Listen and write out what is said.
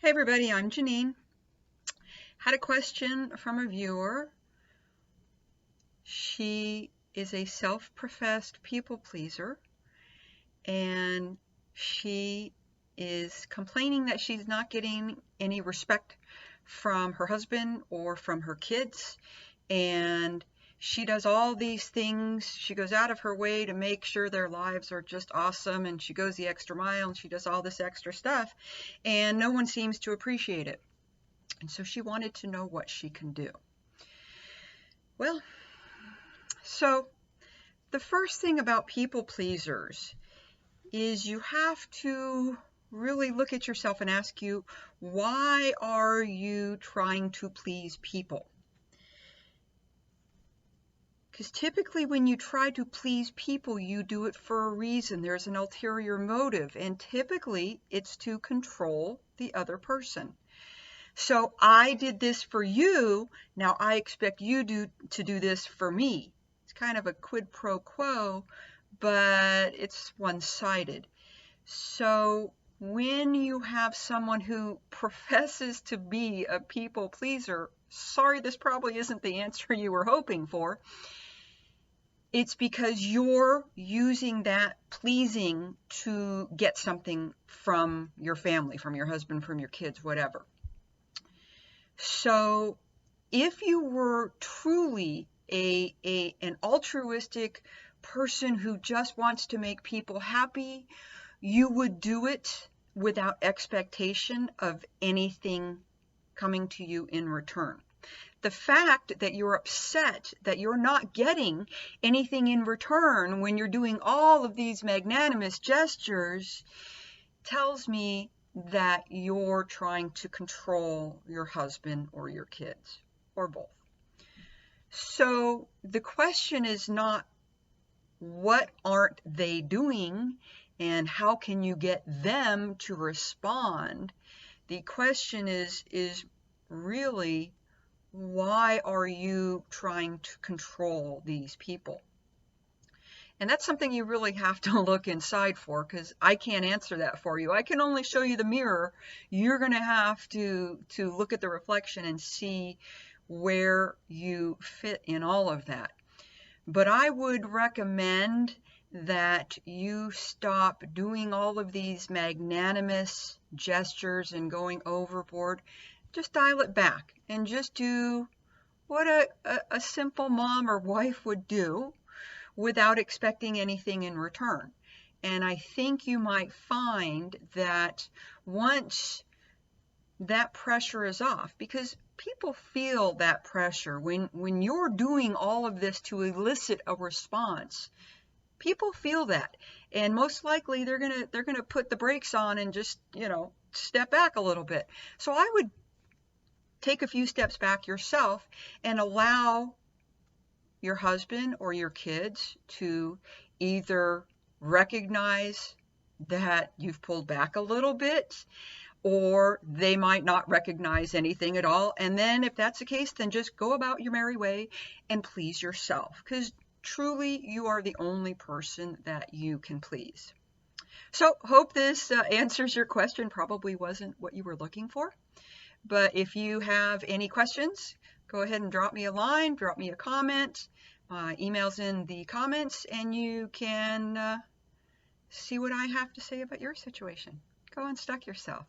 Hey everybody, I'm Janine. Had a question from a viewer. She is a self-professed people pleaser and she is complaining that she's not getting any respect from her husband or from her kids, and she does all these things. She goes out of her way to make sure their lives are just awesome, and she goes the extra mile and she does all this extra stuff, and no one seems to appreciate it. And so she wanted to know what she can do. Well, so the first thing about people pleasers is you have to really look at yourself and ask you, why are you trying to please people? Because typically when you try to please people, you do it for a reason. There's an ulterior motive, and typically it's to control the other person. So I did this for you, now I expect you to do this for me. It's kind of a quid pro quo, but it's one-sided. So when you have someone who professes to be a people pleaser, sorry, this probably isn't the answer you were hoping for. It's because you're using that pleasing to get something from your family, from your husband, from your kids, whatever. So if you were truly an altruistic person who just wants to make people happy, you would do it without expectation of anything coming to you in return. The fact that you're upset that you're not getting anything in return when you're doing all of these magnanimous gestures tells me that you're trying to control your husband or your kids, or both. So the question is not what aren't they doing and how can you get them to respond. The question is really, why are you trying to control these people? And that's something you really have to look inside for, because I can't answer that for you. I can only show you the mirror. You're going to have to look at the reflection and see where you fit in all of that. But I would recommend that you stop doing all of these magnanimous gestures and going overboard. Just dial it back and just do what a simple mom or wife would do without expecting anything in return. And I think you might find that once that pressure is off, because people feel that pressure when you're doing all of this to elicit a response, people feel that, and most likely they're gonna put the brakes on and just, step back a little bit. So I would take a few steps back yourself and allow your husband or your kids to either recognize that you've pulled back a little bit, or they might not recognize anything at all. And then if that's the case, then just go about your merry way and please yourself, because truly you are the only person that you can please. So hope this answers your question. Probably wasn't what you were looking for, but if you have any questions, go ahead and drop me a line, drop me a comment. Email's in the comments, and you can see what I have to say about your situation. Go unstuck yourself.